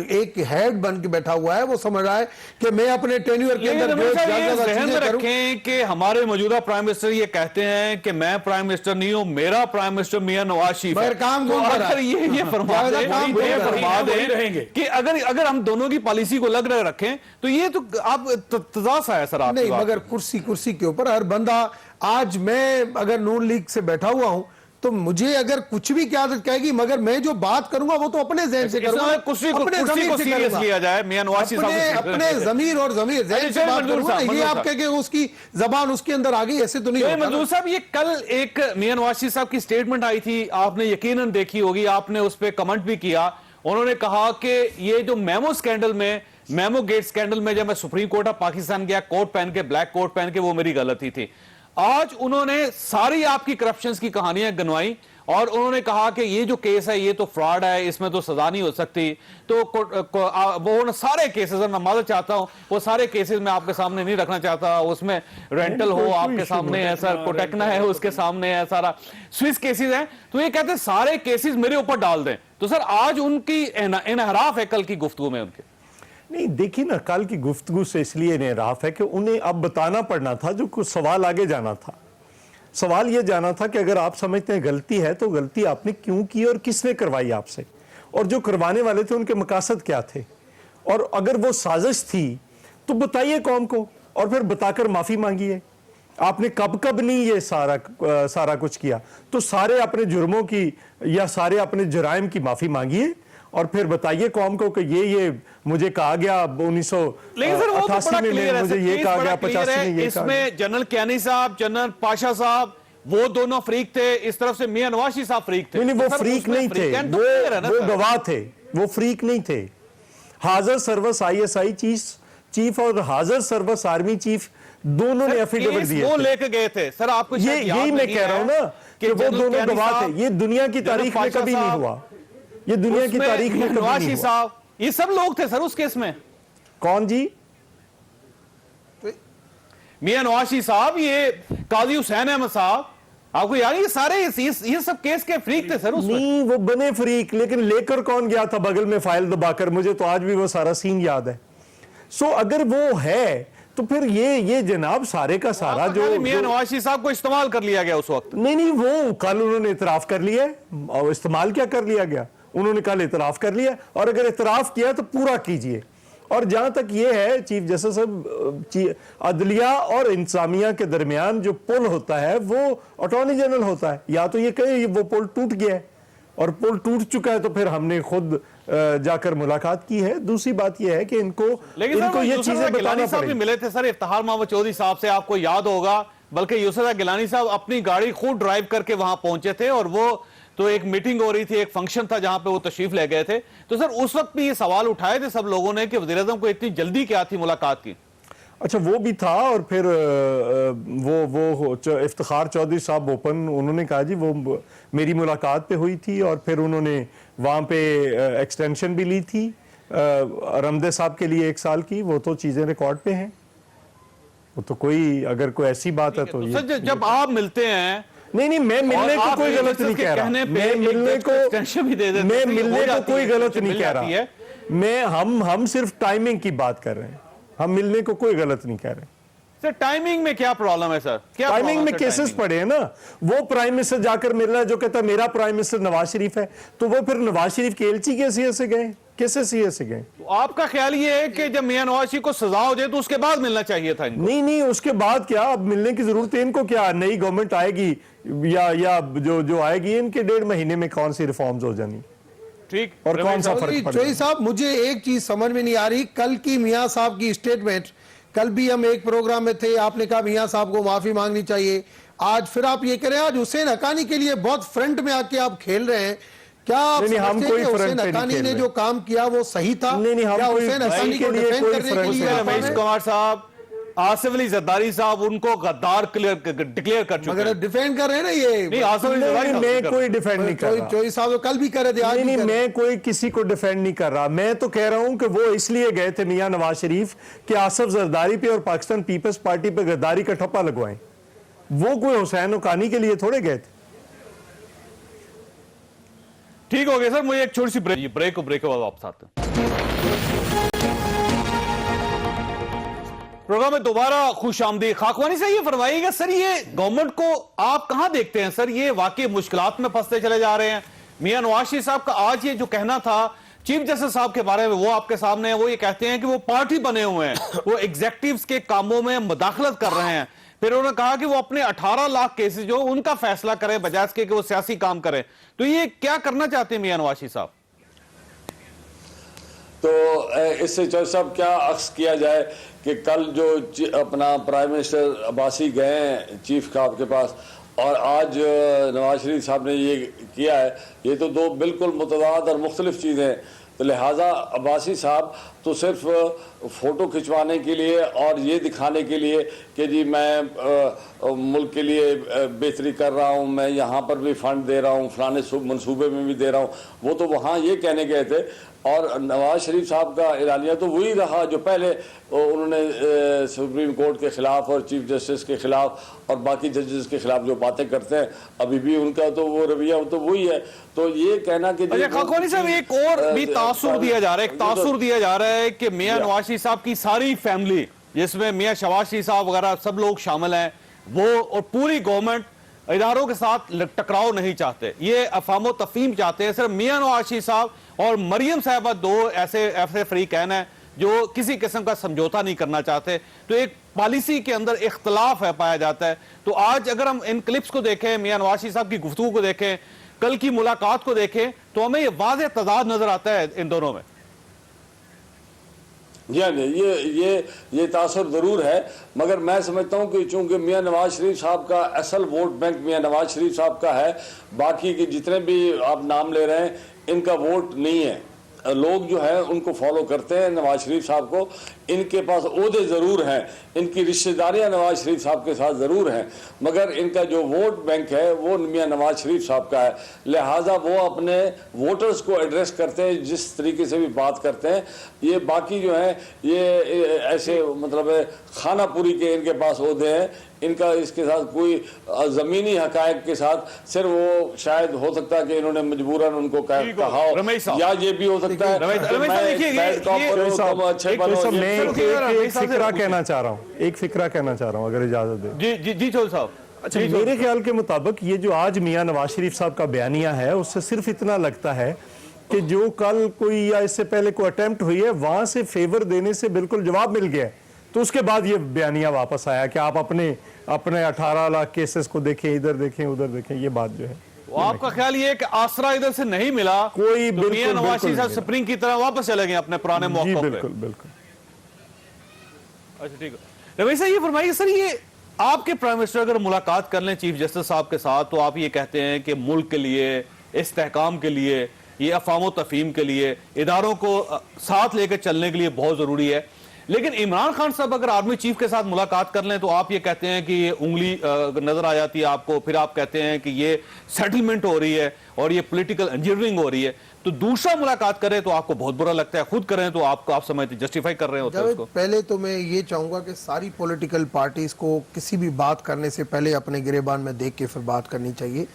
ایک ہیڈ بن کے بیٹھا ہوا ہے, وہ سمجھ رہا ہے کہ میں اپنے ٹینیور کے اندر ذہن میں رکھیں کہ ہمارے موجودہ پرائم منسٹر یہ کہتے ہیں کہ میں پرائم منسٹر نہیں ہوں, میرا پرائم منسٹر میاں نواز شریف ہے. کام کون کر رہا ہے, یہ فرما دیں کہ اگر ہم دونوں کی پالیسی کو لگ رکھیں تو یہ تو آپ تضاد ہے سر. نہیں مگر کرسی کے اوپر ہر بندہ, آج میں اگر نون لیگ سے بیٹھا ہوا ہوں تو مجھے اگر کچھ بھی قیادت کہے گی مگر میں جو بات کروں گا وہ تو اپنے ذہن سے کروں گا, اپنے ضمیر اور ذہن سے بات کروں گا. یہ آپ کہہ کہ اس کی زبان اس کے اندر آ گئی, ایسے تو نہیں ہوتا. منظور صاحب یہ کل ایک میاں نواز شریف صاحب کی سٹیٹمنٹ آئی تھی, آپ نے یقیناً دیکھی ہوگی, آپ نے اس پہ کمنٹ بھی کیا. انہوں نے کہا کہ یہ جو میمو گیٹ سکینڈل میں جب میں سپریم کورٹ آف پاکستان گیا کوٹ پہن کے, بلیک کوٹ پہن کے, وہ میری غلطی تھی. آج انہوں نے ساری آپ کی کرپشنز کی کہانیاں گنوائی اور انہوں نے کہا کہ یہ جو کیس ہے یہ تو فراڈ ہے, اس میں تو سزا نہیں ہو سکتی. تو وہ سارے کیسز, میں معذرت چاہتا ہوں, وہ سارے کیسز میں آپ کے سامنے نہیں رکھنا چاہتا. اس میں رینٹل ہو آپ کے سامنے ہے سر, کوٹیکنا ہے اس کے سامنے ہے, سارا سوئس کیسز ہیں. تو یہ کہتے ہیں سارے کیسز میرے اوپر ڈال دیں. تو سر آج ان کی انحراف ہے کل کی گفتگو میں ان کے. نہیں دیکھیں نا, کل کی گفتگو سے اس لیے انحراف ہے کہ انہیں اب بتانا پڑنا تھا جو کچھ سوال آگے جانا تھا. سوال یہ جانا تھا کہ اگر آپ سمجھتے ہیں غلطی ہے تو غلطی آپ نے کیوں کی اور کس نے کروائی آپ سے, اور جو کروانے والے تھے ان کے مقاصد کیا تھے, اور اگر وہ سازش تھی تو بتائیے قوم کو اور پھر بتا کر معافی مانگیے. آپ نے کب نہیں یہ سارا کچھ کیا, تو سارے اپنے جرموں کی یا سارے اپنے جرائم کی معافی مانگیے اور پھر بتائیے قوم کو کہ یہ مجھے کہا گیا 1988 میں مجھے یہ کہا گیا, 85 میں یہ اس میں جنرل کیانی صاحب, جنرل پاشا صاحب, وہ دونوں فریق تھے, اس طرف سے میاں نواز شریف صاحب فریق تھے. نہیں وہ فریق نہیں تھے, وہ گواہ تھے, وہ فریق نہیں تھے. حاضر سروس ISI چیف اور حاضر سروس آرمی چیف دونوں نے ایفیڈیوٹ دیے وہ لے کے گئے تھے. سر آپ کو یہی میں کہہ رہا ہوں نا کہ وہ دونوں گواہ تھے. یہ دنیا کی تاریخ میں کبھی نہیں ہوا, یہ دنیا کی تاریخ میں کبھی نہیں ہوا. یہ سب لوگ تھے سر اس کیس میں. کون جی؟ میاں نواز شریف صاحب, یہ قاضی حسین احمد صاحب, آپ کو یاد ہے یہ سارے یہ سب کیس کے فریق تھے سر اس میں. نہیں وہ بنے فریق, لیکن لے کر کون گیا تھا بغل میں فائل دبا کر, مجھے تو آج بھی وہ سارا سین یاد ہے. سو اگر وہ ہے تو پھر یہ جناب سارے کا سارا جو میاں نواز شریف صاحب کو استعمال کر لیا گیا اس وقت. نہیں وہ کل انہوں نے اعتراف کر لیا, اور استعمال کیا کر لیا گیا, انہوں نے کل اعتراف کر لیا, اور اگر اعتراف کیا تو پورا کیجئے. اور جہاں تک یہ ہے چیف جسٹس صاحب, عدلیہ اور انتظامیہ کے درمیان جو پل ہوتا ہے وہ اٹارنی جنرل ہوتا ہے. یا تو یہ کہے وہ پل ٹوٹ گیا ہے, اور پل ٹوٹ چکا ہے تو پھر ہم نے خود جا کر ملاقات کی ہے. دوسری بات یہ ہے کہ ان کو یہ چیزیں بتانا صاحب بھی ملے تھے سر افتخار محمد چودھری صاحب سے, آپ کو یاد ہوگا, بلکہ یوسف گیلانی صاحب اپنی گاڑی خود ڈرائیو کر کے وہاں پہنچے تھے, اور وہ تو ایک میٹنگ ہو رہی تھی, ایک فنکشن تھا جہاں پہ وہ تشریف لے گئے تھے. تو سر اس وقت بھی یہ سوال اٹھائے تھے سب لوگوں نے کہ وزیر اعظم کو اتنی جلدی کیا تھی ملاقات کی. اچھا وہ بھی تھا، اور پھر وہ افتخار چودھری صاحب اوپن انہوں نے کہا جی وہ میری ملاقات پہ ہوئی تھی، اور پھر انہوں نے وہاں پہ ایکسٹینشن بھی لی تھی رمدے صاحب کے لیے 1 سال کی. وہ تو چیزیں ریکارڈ پہ ہیں، وہ تو کوئی اگر کوئی ایسی بات ہے تو یہ جب آپ ملتے ہیں نہیں میں ملنے کو کوئی غلط نہیں کہہ رہا، میں ملنے کو کوئی غلط نہیں کہہ رہا، ہم صرف ٹائمنگ کی بات کر رہے ہیں، ہم ملنے کو کوئی غلط نہیں کہہ رہے. سر ٹائمنگ میں کیا پرابلم ہے؟ سر ٹائمنگ میں کیسز پڑے ہیں نا، وہ پرائم منسٹر جا کر مل رہا ہے جو کہتا ہے میرا پرائم منسٹر نواز شریف ہے، تو وہ پھر نواز شریف کے ایلچی کی حیثیت سے گئے، کس حیثیت سے گئے؟ آپ کا خیال یہ ہے کہ جب میاں نواز شریف کو سزا ہو جائے تو اس کے بعد ملنا چاہیے تھا ان کو؟ نہیں اس کے بعد کیا، اب ملنے کی ضرورت ہے ان کو، کیا نئی گورنمنٹ آئے گی یا جو آئے گی ان کے 1.5 مہینے میں کون سی ریفارمز ہو جانی، ٹھیک، اور کون سا فرق پڑے گا؟ چوئی صاحب مجھے ایک چیز سمجھ میں نہیں آ رہی، کل کی میاں صاحب کی اسٹیٹمنٹ، کل بھی ہم ایک پروگرام میں تھے، آپ نے کہا میاں صاحب کو معافی مانگنی چاہیے، آج پھر آپ یہ کریں، آج حسین حقانی کے لیے بہت فرنٹ میں آ کے آپ کھیل رہے ہیں، کیا آپ سمجھتے ہیں کہ حسین حقانی نے جو کام کیا وہ صحیح تھا؟ کیا حسین حقانی کو ڈیفینڈ کرنے کے لیے رمیش کمار صاحب، آصف علی زرداری صاحب ان کو غدار ڈکلیئر کر چکے ہیں، مگر ڈیفینڈ کر رہے ہیں نا یہ؟ نہیں آصف علی زرداری صاحب میں کوئی ڈیفینڈ نہیں کر رہا، چوئی صاحب کل بھی کر رہے تھے، آج بھی نہیں کر رہے ہیں۔ میں کوئی کسی کو ڈیفینڈ نہیں کر رہا، میں تو کہہ رہا ہوں کہ وہ اس لیے گئے تھے میاں نواز شریف کہ آصف زرداری پہ اور پاکستان پیپلز پارٹی پہ غداری کا ٹھپا لگوائیں، وہ کوئی حسین حقانی کے لیے تھوڑے گئے تھے. ٹھیک ہو گیا سر، مجھے ایک چھوٹی سی بریک کے بعد واپس آتے ہیں. پروگرام میں دوبارہ خوش آمدید. خاکوانی سے یہ فرمائیے گا سر، یہ گورنمنٹ کو آپ کہاں دیکھتے ہیں سر؟ یہ واقعی مشکلات میں پھنستے چلے جا رہے ہیں. میاں نواز شریف صاحب کا آج یہ جو کہنا تھا چیف جسٹس صاحب کے بارے میں، وہ آپ کے سامنے ہے، وہ یہ کہتے ہیں کہ وہ پارٹی بنے ہوئے ہیں، وہ ایگزیکٹیوز کے کاموں میں مداخلت کر رہے ہیں. پھر انہوں نے کہا کہ وہ اپنے 18 لاکھ کیسز جو ان کا فیصلہ کرے بجائے اس کے کہ وہ سیاسی کام کرے. تو یہ کیا کرنا چاہتے ہیں میاں نواز شریف صاحب؟ تو اس سے چوہدری صاحب کیا عکس کیا جائے کہ کل جو اپنا پرائم منسٹر عباسی گئے ہیں چیف صاحب کے پاس، اور آج نواز شریف صاحب نے یہ کیا ہے، یہ تو دو بالکل متضاد اور مختلف چیزیں ہیں. تو لہٰذا عباسی صاحب تو صرف فوٹو کھنچوانے کے لیے اور یہ دکھانے کے لیے کہ جی میں ملک کے لیے بہتری کر رہا ہوں، میں یہاں پر بھی فنڈ دے رہا ہوں، فلانے منصوبے میں بھی دے رہا ہوں، وہ تو وہاں یہ کہنے گئے تھے. اور نواز شریف صاحب کا اعلانیہ تو وہی رہا جو پہلے انہوں نے سپریم کورٹ کے خلاف اور چیف جسٹس کے خلاف اور باقی ججز کے خلاف جو باتیں کرتے ہیں، ابھی بھی ان کا تو وہ رویہ تو وہی ہے. تو یہ کہنا کہ خاکوانی صاحب ایک اور بھی تاثر دیا جا رہا ہے، ایک تاثر دیا جا رہا ہے کہ میاں نواز شریف صاحب کی ساری فیملی، جس میں میاں شہباز شریف صاحب وغیرہ سب لوگ شامل ہیں، وہ اور پوری گورنمنٹ اداروں کے ساتھ ٹکراؤ نہیں چاہتے، یہ افہام و تفہیم چاہتے ہیں. صرف میاں نواز شریف صاحب اور مریم صاحبہ دو ایسے فریقین ہیں جو کسی قسم کا سمجھوتا نہیں کرنا چاہتے. تو ایک پالیسی کے اندر اختلاف ہے پایا جاتا ہے. تو آج اگر ہم ان کلپس کو دیکھیں، میاں نواز شریف صاحب کی گفتگو کو دیکھیں، کل کی ملاقات کو دیکھیں، تو ہمیں یہ واضح تضاد نظر آتا ہے ان دونوں میں. یہ تاثر ضرور ہے، مگر میں سمجھتا ہوں کہ چونکہ میاں نواز شریف صاحب کا اصل ووٹ بینک میاں نواز شریف صاحب کا ہے، باقی کے جتنے بھی آپ نام لے رہے ہیں ان کا ووٹ نہیں ہے. لوگ جو ہیں ان کو فالو کرتے ہیں نواز شریف صاحب کو، ان کے پاس عہدے ضرور ہیں، ان کی رشتہ داریاں نواز شریف صاحب کے ساتھ ضرور ہیں، مگر ان کا جو ووٹ بینک ہے وہ میاں نواز شریف صاحب کا ہے. لہٰذا وہ اپنے ووٹرز کو ایڈریس کرتے ہیں جس طریقے سے بھی بات کرتے ہیں. یہ باقی جو ہیں یہ ایسے مطلب خانہ پوری کے ان کے پاس عہدے ہیں، ان کا اس کے ساتھ کوئی زمینی حقائق کے ساتھ صرف وہ شاید ہو سکتا ہے کہ انہوں نے مجبوراً ان کو کہا ہو، یا یہ بھی ہو سکتا ہے ایک فکرہ کہنا چاہ رہا ہوں اگر اجازت دے. جی چول صاحب. اچھا میرے خیال کے مطابق یہ جو آج میاں نواز شریف صاحب کا بیانیہ ہے اس سے صرف اتنا لگتا ہے کہ جو کل کوئی یا اس سے پہلے کوئی اٹیمپٹ ہوئی ہے وہاں سے فیور دینے سے بالکل جواب مل گیا ہے، تو اس کے بعد یہ بیانیہ واپس آیا کہ آپ اپنے 18 لاکھ کیسز کو دیکھیں، ادھر دیکھیں ادھر دیکھیں. یہ بات جو ہے آپ کا خیال یہ ہے کہ آسرا ادھر سے نہیں ملا، کوئی تو میاں نواز شریف صاحب سپرنگ کی طرح واپس چلے گئے اپنے پرانے موقع پہ. بالکل. اچھا ٹھیک ہے. روی صاحب یہ فرمائیے سر، یہ آپ کے پرائم منسٹر اگر ملاقات کر لیں چیف جسٹس صاحب کے ساتھ تو آپ یہ کہتے ہیں کہ ملک کے لیے، استحکام کے لیے، یہ افہام و تفہیم کے لیے، اداروں کو ساتھ لے کے چلنے کے لیے بہت ضروری ہے. لیکن عمران خان صاحب اگر آرمی چیف کے ساتھ ملاقات کر لیں تو آپ یہ کہتے ہیں کہ یہ انگلی نظر آ جاتی ہے آپ کو, پھر آپ کہتے ہیں کہ یہ سیٹلمنٹ ہو رہی ہے اور یہ پولیٹیکل انجینئرنگ ہو رہی ہے, تو دوسرا ملاقات کریں تو آپ کو بہت برا لگتا ہے, خود کریں تو آپ سمجھتے جسٹیفائی کر رہے ہوتے ہیں اس کو. پہلے تو میں یہ چاہوں گا کہ ساری پولیٹیکل پارٹیز کو کسی بھی بات کرنے سے پہلے اپنے گریبان میں دیکھ کے پھر بات کرنی چاہیے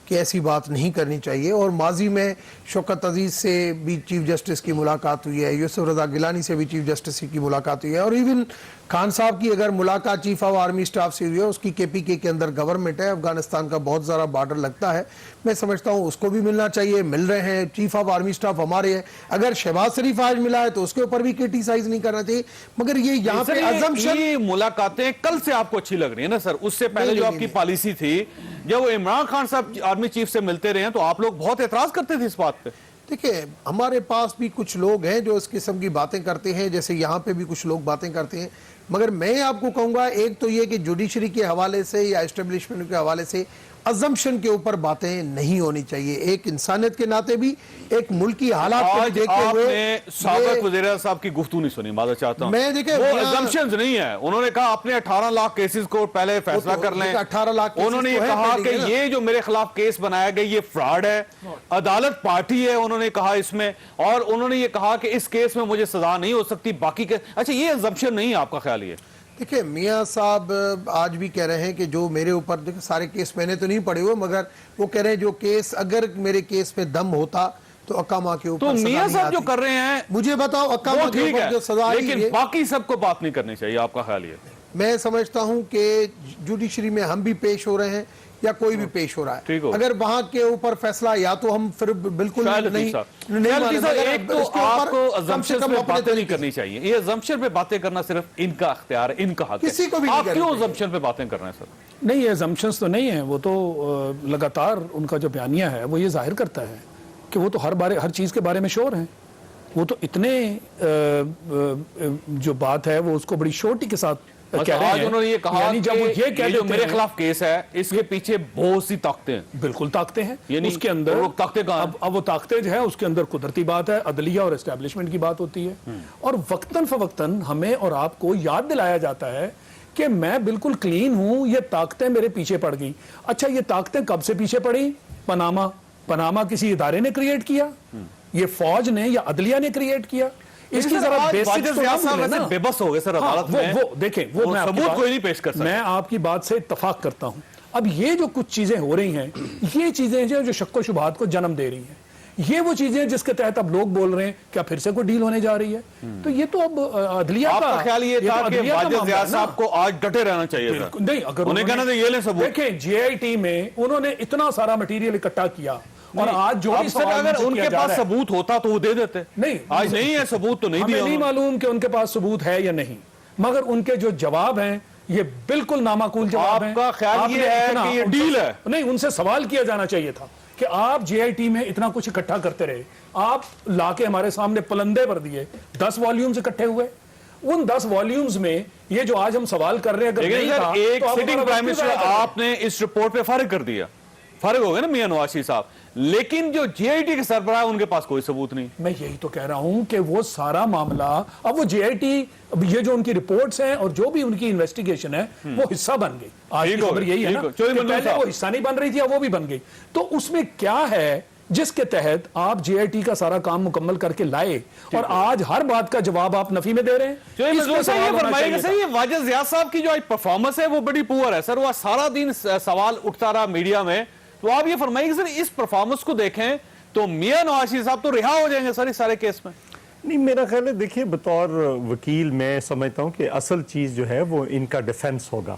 کہ ایسی بات نہیں کرنی چاہیے. اور ماضی میں شوکت عزیز سے بھی چیف جسٹس کی ملاقات ہوئی ہے, یوسف رضا گیلانی سے بھی چیف جسٹس کی ملاقات ہوئی ہے, اور ایون خان صاحب کی اگر ملاقات چیف آف آرمی اسٹاف سے ہوئی ہے, اس کی KPK کے اندر گورنمنٹ ہے, افغانستان کا بہت زیادہ بارڈر لگتا ہے, میں سمجھتا ہوں اس کو بھی ملنا چاہیے. مل رہے ہیں, چیف آف آرمی اسٹاف ہمارے ہیں, اگر شہباز شریف آج ملا ہے تو اس کے اوپر بھی کرٹیسائز نہیں کرنا چاہیے. مگر یہ یہاں پہ assumption یہ ملاقاتیں کل سے آپ کو اچھی لگ رہی ہیں نا سر, اس سے پہلے جو آپ کی پالیسی تھی جب وہ عمران خان صاحب آرمی چیف سے ملتے رہے ہیں تو آپ لوگ بہت اعتراض کرتے تھے اس بات پہ. دیکھیں ہمارے پاس بھی کچھ لوگ ہیں جو اس قسم کی باتیں کرتے ہیں, جیسے یہاں پہ بھی کچھ لوگ باتیں کرتے ہیں, مگر میں آپ کو کہوں گا ایک تو یہ کہ جوڈیشری کے حوالے سے یا اسٹیبلشمنٹ کے حوالے سے ازمپشن کے اوپر باتیں نہیں ہونی چاہیے. ایک انسانیت کے ناطے بھی, ایک ملکی حالات کو دیکھتے آپ ہوئے نے سابق وزیر اعظم صاحب کی گفتگو نہیں سنی, معذرت چاہتا ہوں. میں دیکھیں وہ ازمپشنز نہیں ہے, انہوں نے کہا اپنے 18 لاکھ کیسز کو پہلے فیصلہ کر لیں. 18 لاکھ انہوں نے یہ کہا کہ یہ جو میرے خلاف کیس بنایا گیا یہ فراڈ ہے, عدالت پارٹی ہے انہوں نے کہا اس میں, اور انہوں نے یہ کہا کہ اس کیس میں مجھے سزا نہیں ہو سکتی باقی کے. اچھا یہ ازمپشن نہیں ہے آپ کا خیال یہ؟ دیکھیں میاں صاحب آج بھی کہہ رہے ہیں کہ جو میرے اوپر, دیکھیں سارے کیس میں نے تو نہیں پڑھے ہوئے, مگر وہ کہہ رہے ہیں جو کیس اگر میرے کیس میں دم ہوتا تو اقامہ کے اوپر تو سزا میاں نہیں صاحب جو آتی. کر رہے ہیں مجھے بتاؤ اقامہ کے اوپر جو سزا آئی لیکن ہے, باقی سب کو بات نہیں کرنی چاہیے, آپ کا خیال یہ؟ میں سمجھتا ہوں کہ جوڈیشری میں ہم بھی پیش ہو رہے ہیں یا کوئی بھی پیش ہو رہا ہے, اگر وہاں کے اوپر فیصلہ یا تو ہم پھر بالکل نہیں ایک تو آپ کو ازمپشن پہ باتیں نہیں کرنی چاہیے, یہ ازمپشن پہ باتیں کرنا صرف ان کا اختیار ہے, ان کا حق ہے. کسی کو بھی آپ کیوں ازمپشن پہ باتیں کر رہے ہیں سر؟ نہیں یہ assumptions تو نہیں ہیں, وہ تو لگاتار ان کا جو بیانیہ ہے وہ یہ ظاہر کرتا ہے کہ وہ تو ہر چیز کے بارے میں شور ہیں. وہ تو اتنے جو بات ہے وہ اس کو بڑی شورٹی کے ساتھ کہہ رہے ہیں. آج انہوں نے یہ کہا کہ یہ جو میرے خلاف کیس ہے اس کے پیچھے بہت سی طاقتیں ہیں. بالکل طاقتیں ہیں, یعنی اس کے اندر طاقتیں کہاں, اب وہ طاقتیں جو ہے اس کے اندر قدرتی بات ہے, عدلیہ اور اسٹیبلشمنٹ کی بات ہوتی ہے, اور وقتاً فوقتاً ہمیں اور آپ کو یاد دلایا جاتا ہے کہ میں بالکل کلین ہوں, یہ طاقتیں میرے پیچھے پڑ گئی. اچھا یہ طاقتیں کب سے پیچھے پڑی؟ پناما کسی ادارے نے کریٹ کیا, یہ فوج نے یا عدلیہ نے کریٹ کیا؟ اس کی ذرا بیسکس تو بے بس ہو گئے سر عدالت میں, وہ دیکھیں وہ ثبوت کوئی نہیں پیش کر سکتا. میں آپ کی بات سے اتفاق کرتا ہوں. اب یہ جو کچھ چیزیں ہو رہی ہیں یہ چیزیں جو شک و شبہات کو جنم دے رہی ہیں, یہ وہ چیزیں جس کے تحت اب لوگ بول رہے ہیں کیا پھر سے کوئی ڈیل ہونے جا رہی ہے. تو یہ تو اب عدلیہ کا خیال یہ تھا کہ واجد ضیاء صاحب کو آج ڈٹے رہنا چاہیے تھا. نہیں اگر انہیں کہنا تھا یہ لیں ثبوت. دیکھیں JIT میں انہوں نے اتنا سارا مٹیریل اکٹھا کیا, اور آج جو بھی اگر ان کے پاس ثبوت ہوتا تو وہ دے دیتے. نہیں آج نہیں ہے ثبوت تو نہیں دیا. ہمیں نہیں معلوم کہ ان کے پاس ثبوت ہے یا نہیں, مگر ان کے جو جواب ہیں یہ بالکل نامعقول جواب ہیں. آپ کا خیال یہ ہے کہ یہ ڈیل ہے؟ نہیں, ان سے سوال کیا جانا چاہیے تھا کہ آپ JIT میں اتنا کچھ اکٹھا کرتے رہے, آپ لا کے ہمارے سامنے پلندے پر دیے, 10 والیومز اکٹھے ہوئے, ان 10 والیومز میں یہ جو آج ہم سوال کر رہے ہیں اگر نہیں تھا ایک سٹنگ پرائم منسٹر آپ نے اس رپورٹ پہ فارغ کر دیا, فارغ ہو گئے نا میاں نواز شریف صاحب, لیکن جو JIT کے سربراہ ان کے پاس کوئی ثبوت نہیں. میں یہی تو کہہ رہا ہوں کہ وہ سارا معاملہ اب وہ JIT یہ جو ان کی رپورٹس ہیں اور جو بھی ان کی انویسٹیگیشن ہے وہ حصہ بن گئی. آج کی خبر یہی ہے نا کہ پہلے وہ حصہ نہیں بن رہی تھی, اب وہ بھی بن گئی. تو اس میں کیا ہے جس کے تحت آپ JIT کا سارا کام مکمل کر کے لائے اور آج ہر بات کا جواب آپ نفی میں دے رہے ہیں. واجد ضیاء صاحب کی جو آج پرفارمنس ہے وہ بڑی پور ہے سر, وہ سارا دن سوال اٹھتا رہا میڈیا میں, تو آپ یہ فرمائیے کہ سر اس پرفارمنس کو دیکھیں تو میاں نواز شریف صاحب تو رہا ہو جائیں گے سر اس سارے کیس میں. نہیں میرا خیال ہے دیکھیے بطور وکیل میں سمجھتا ہوں کہ اصل چیز جو ہے وہ ان کا ڈیفنس ہوگا,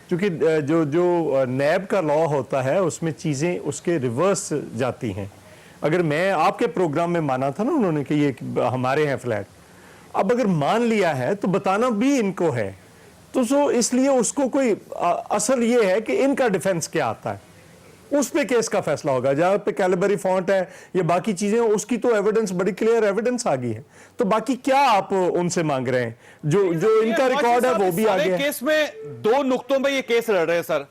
کیونکہ جو نیب کا لا ہوتا ہے اس میں چیزیں اس کے ریورس جاتی ہیں. اگر میں آپ کے پروگرام میں مانا تھا نا انہوں نے کہ یہ ہمارے ہیں فلیٹ, اب اگر مان لیا ہے تو بتانا بھی ان کو ہے, تو اس لیے اس کو کوئی اصل یہ ہے کہ ان کا ڈیفنس کیا آتا ہے, اس پہ کیس کا فیصلہ ہوگا. جہاں پہ کیلیبری فونٹ ہے یا باقی چیزیں اس کی تو ایویڈنس بڑی کلیئر ایویڈنس آ گئی ہے, تو باقی کیا آپ ان سے مانگ رہے ہیں, جو ان کا ریکارڈ ہے وہ بھی آگے ہے. کیس میں 2 نقطوں پہ یہ کیس لڑ رہے ہیں سر.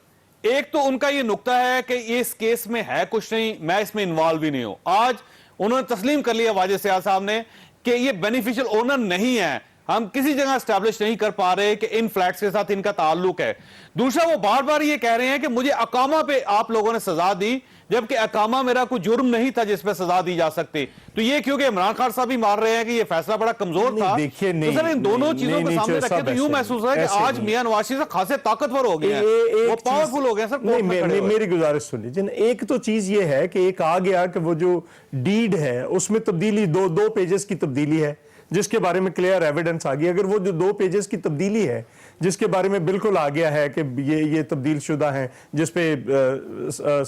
ایک تو ان کا یہ نقطہ ہے کہ یہ اس کیس میں ہے کچھ نہیں, میں اس میں انوالو بھی نہیں ہوں. آج انہوں نے تسلیم کر لیا واجد ضیاء صاحب نے کہ یہ بینیفیشل اونر نہیں ہے, ہم کسی جگہ اسٹیبلش نہیں کر پا رہے کہ ان فلیٹس کے ساتھ ان کا تعلق ہے. دوسرا وہ بار بار یہ کہہ رہے ہیں کہ مجھے اقامہ پہ آپ لوگوں نے سزا دی جبکہ اقامہ میرا کوئی جرم نہیں تھا جس پہ سزا دی جا سکتی. تو یہ کیونکہ عمران خان صاحب بھی مان رہے ہیں کہ یہ فیصلہ بڑا کمزور تھا. دیکھیے تو سر ان دونوں چیزوں کو سامنے رکھے تو یوں محسوس ہے کہ آج میاں نواز شریف خاصے طاقتور ہو گئے ہیں, وہ پاورفل ہو گئے سر. میری گزارش سن لیجیے. ایک تو چیز یہ ہے کہ ایک آ گیا کہ وہ جو ڈیڈ ہے اس میں تبدیلی دو پیجز کی تبدیلی ہے جس کے بارے میں کلیئر ایویڈنس آ گئی. اگر وہ جو 2 پیجز کی تبدیلی ہے جس کے بارے میں بالکل آ گیا ہے کہ یہ تبدیل شدہ ہیں, جس پہ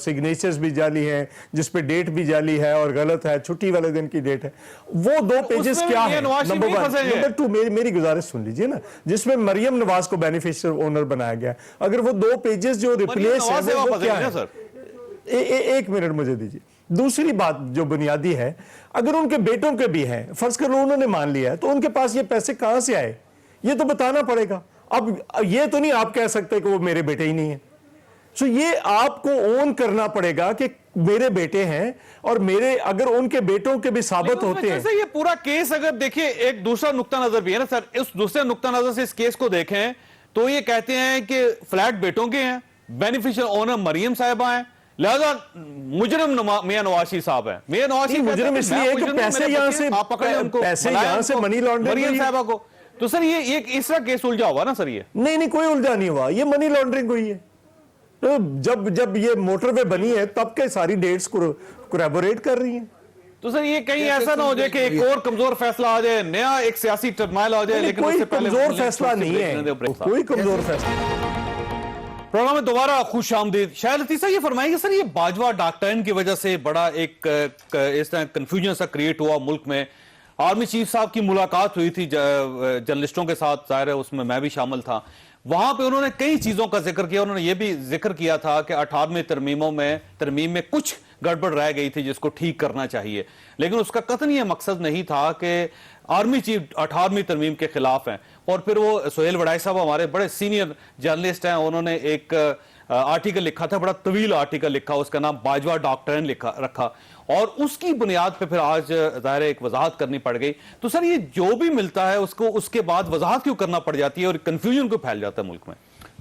سگنیچرز بھی جعلی ہیں, جس پہ ڈیٹ بھی جعلی ہے اور غلط ہے, چھٹی والے دن کی ڈیٹ ہے, وہ 2 پیجز کیا ہے؟ نمبر 1. نمبر 2 میری گزارش سن لیجئے نا, جس میں مریم نواز کو بینیفیشیئر اونر بنایا گیا. اگر وہ 2 پیجز جو ریپلیس ہیں وہ کیا ہے؟ ایک منٹ مجھے دیجیے. دوسری بات جو بنیادی ہے, اگر ان کے بیٹوں کے بھی ہیں, فرض کر لو انہوں نے مان لیا ہے, تو ان کے پاس یہ پیسے کہاں سے آئے یہ تو بتانا پڑے گا. اب یہ تو نہیں آپ کہہ سکتے کہ وہ میرے بیٹے ہی نہیں ہیں. سو یہ آپ کو اون کرنا پڑے گا کہ میرے بیٹے ہیں, اور میرے اگر ان کے بیٹوں کے بھی ثابت ہوتے ہیں. یہ پورا کیس اگر دیکھیں ایک دوسرا نقطہ نظر بھی ہے نا سر, اس دوسرے نقطہ نظر سے اس کیس کو دیکھیں تو یہ کہتے ہیں کہ فلیٹ بیٹوں کے ہیں, بینیفیشیل اونر مریم صاحبہ ہیں, لہذا مجرم میاں نواز شریف صاحب ہیں. میاں نواز شریف مجرم اس لیے کہ پیسے یہاں سے منی لانڈرنگ مریم صاحبہ کو. تو سر یہ اس طرح کیس الجھا ہوا نا سر؟ یہ نہیں کوئی الجھا نہیں ہوا, یہ منی لانڈرنگ ہوئی ہے. تو جب یہ موٹر وے بنی ہے تب کے ساری ڈیٹس کوریبوریٹ کر رہی ہیں. تو سر یہ کہیں ایسا نہ ہو جائے کہ ایک اور کمزور فیصلہ آ جائے, نیا ایک سیاسی ٹرمائل آ جائے, لیکن کوئی کمزور فیصلہ نہیں ہے, کوئی کمزور فیصلہ. پروگرام میں دوبارہ خوش آمدید. شاید لطیف صاحب یہ فرمائیں گے سر, یہ باجوہ ڈاکٹرین کی وجہ سے بڑا ایک اس طرح کنفیوژن سا کریٹ ہوا ملک میں. آرمی چیف صاحب کی ملاقات ہوئی تھی جرنلسٹوں کے ساتھ, ظاہر ہے اس میں بھی شامل تھا. وہاں پہ انہوں نے کئی چیزوں کا ذکر کیا. انہوں نے یہ بھی ذکر کیا تھا کہ 18ویں ترمیم میں کچھ گڑبڑ رہ گئی تھی جس کو ٹھیک کرنا چاہیے, لیکن اس کا قطعاً یہ مقصد نہیں تھا کہ آرمی چیف 18ویں ترمیم کے خلاف ہیں. اور پھر وہ سہیل وڑائی صاحب ہمارے بڑے سینئر جرنلسٹ ہیں, انہوں نے ایک آرٹیکل لکھا تھا, بڑا طویل آرٹیکل لکھا, اس کا نام باجوہ ڈاکٹرین رکھا, اور اس کی بنیاد پہ پھر آج ظاہر ایک وضاحت کرنی پڑ گئی. تو سر یہ جو بھی ملتا ہے اس کو اس کے بعد وضاحت کیوں کرنا پڑ جاتی ہے اور کنفیوژن کو پھیل جاتا ہے ملک میں؟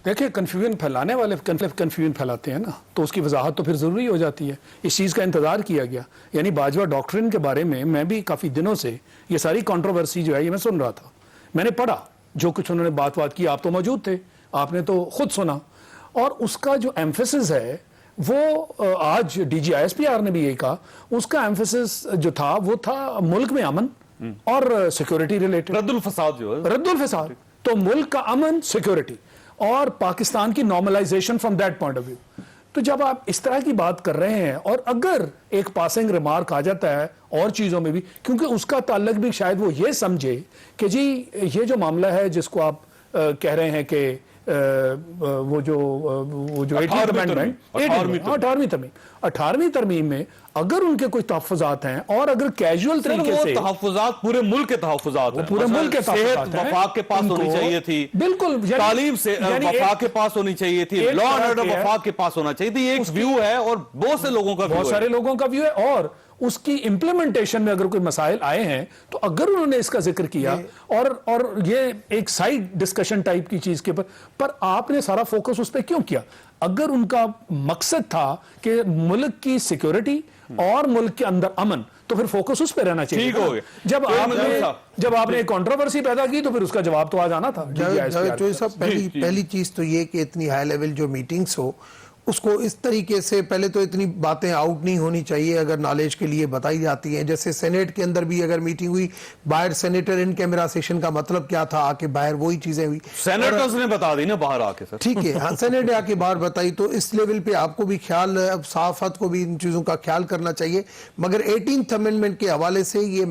دیکھیں کنفیوژن پھیلانے والے کنفیوژن پھیلاتے ہیں نا, تو اس کی وضاحت تو پھر ضروری ہو جاتی ہے. اس چیز کا انتظار کیا گیا. یعنی باجوہ ڈاکٹرین کے بارے میں بھی کافی دنوں سے یہ ساری کنٹروورسی جو ہے یہ میں سن رہا تھا, میں نے پڑھا جو کچھ انہوں نے بات کی, آپ تو موجود تھے, آپ نے تو خود سنا. اور اس کا جو ایمفیسس ہے وہ آج D G I S P R نے بھی یہی کہا, اس کا ایمفیسس جو تھا وہ تھا ملک میں امن اور سیکیورٹی ریلیٹڈ, رد الفساد جو ہے, رد الفساد. تو ملک کا امن, سیکیورٹی اور پاکستان کی normalisation from that point of view. تو جب آپ اس طرح کی بات کر رہے ہیں اور اگر ایک پاسنگ ریمارک آ جاتا ہے اور چیزوں میں بھی, کیونکہ اس کا تعلق بھی شاید وہ یہ سمجھے کہ جی یہ جو معاملہ ہے جس کو آپ کہہ رہے ہیں کہ وہ جو 18ویں ترمیم میں اگر ان کے کوئی تحفظات ہیں اور اگر کیجول طریقے سے تحفظات پورے ملک کے تحفظات ہیں, پورے ملک کے صحت وفاق کے پاس ہونی چاہیے تھی, بالکل تعلیم سے وفاق کے پاس ہونی چاہیے تھی, لا اینڈ آرڈر وفاق کے پاس ہونا چاہیے تھی. یہ ایک ویو ہے اور بہت سے لوگوں کا ویو ہے, بہت سارے لوگوں کا ویو ہے. اور اس کی امپلیمنٹیشن میں اگر کوئی مسائل آئے ہیں تو اگر انہوں نے اس کا ذکر کیا اور یہ ایک سائیڈ ڈسکشن ٹائپ کی چیز کے پر آپ نے سارا فوکس اس پہ کیوں کیا؟ اگر ان کا مقصد تھا کہ ملک کی سیکیورٹی اور ملک کے اندر امن, تو پھر فوکس اس پہ رہنا چاہیے. ٹھیک ہو گیا. جب آپ نے کنٹروورسی پیدا کی تو پھر اس کا جواب تو آ جانا تھا. پہلی چیز تو یہ کہ اتنی ہائی لیول جو میٹنگز ہو اس کو اس طریقے سے پہلے تو اتنی باتیں آؤٹ نہیں ہونی چاہیے اگر نالج کے لیے بتائی جاتی ہیں. جیسے سینیٹ کے اندر بھی اگر میٹنگ ہوئی, باہر سینیٹر ان کیمرا سیشن کا مطلب کیا تھا, آ کے باہر وہی چیزیں ہوئی, سینیٹرز نے بتا دی نا باہر آ کے. سر ٹھیک ہے, ہاں سینیٹ نے آ کے باہر بتائی. تو اس لیول پہ آپ کو بھی خیال, اب صحافت کو بھی ان چیزوں کا خیال کرنا چاہیے. مگر 18th امینڈمنٹ کے حوالے سے یہ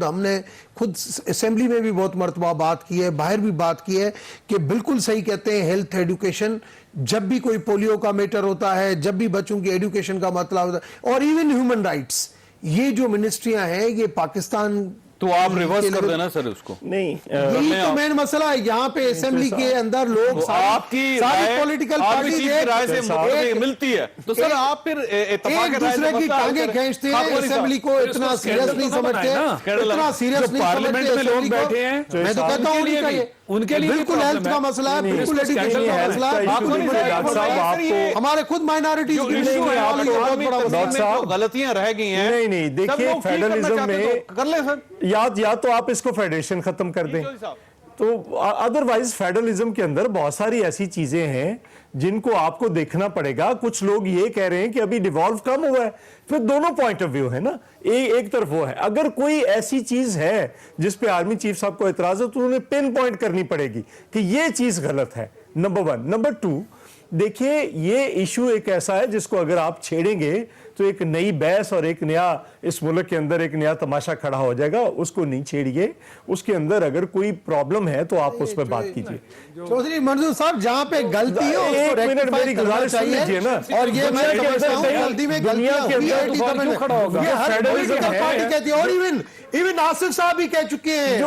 ہم نے خود اسمبلی میں بھی بہت مرتبہ بات کی ہے, باہر بھی بات کی ہے کہ بالکل صحیح کہتے ہیں. ہیلتھ ایڈوکیشن, جب بھی کوئی پولیو کا میٹر ہوتا ہے, جب بھی بچوں کی ایڈوکیشن کا مسئلہ ہوتا ہے, اور ایون ہیومن رائٹس, یہ جو منسٹریاں ہیں یہ پاکستان تو آپ ریورس کر دینا سر اس کو. نہیں یہی تو مین مسئلہ ہے. یہاں پہ اسمبلی کے اندر لوگ آپ کی ساری پولیٹیکل پارٹی رائے سے ملتی ہے تو سر آپ پھر ایک دوسرے کی ٹانگیں کھینچتے ہیں, اسمبلی کو اتنا سیریس نہیں سمجھتے, اتنا سیریس نہیں پارلیمنٹ میں لوگ بیٹھے ہیں, میں تو کہتا ہوں ان کے لیے بالکل ہیلتھ کا مسئلہ ہے, بالکل ایجوکیشن کا مسئلہ ہے, ہمارے خود مائنارٹیز کی بہت بڑا غلطیاں رہ گئی ہیں. نہیں دیکھیے فیڈرلزم میں کر لیں سر, یا تو آپ اس کو فیڈریشن ختم کر دیں, تو ادروائز فیڈرلزم کے اندر بہت ساری ایسی چیزیں ہیں جن کو آپ کو دیکھنا پڑے گا. کچھ لوگ یہ کہہ رہے ہیں کہ ابھی ڈیوالو کم ہوا ہے, پھر دونوں پوائنٹ آف ویو ہے نا, ایک طرف وہ ہے. اگر کوئی ایسی چیز ہے جس پہ آرمی چیف صاحب کو اعتراض ہے تو انہیں پن پوائنٹ کرنی پڑے گی کہ یہ چیز غلط ہے, نمبر 1. نمبر 2, دیکھیے یہ ایشو ایک ایسا ہے جس کو اگر آپ چھیڑیں گے تو ایک نئی بحث اور ایک نیا اس ملک کے اندر ایک نیا تماشا کھڑا ہو جائے گا. اس کو نہیں چھیڑیے, اس کے اندر اگر کوئی پرابلم ہے تو آپ اس پہ بات کیجیے. چودھری منظور صاحب جہاں پہ غلطی ہے اس کو ریکٹیفائی کرنا چاہیے, اور یہ میں سمجھتا ہوں غلطی میں غلطیاں ہوئی ہے, یہ ہر پولیٹیکل پارٹی کہتی ہے, اور ایون آصف صاحب بھی کہہ چکے ہیں,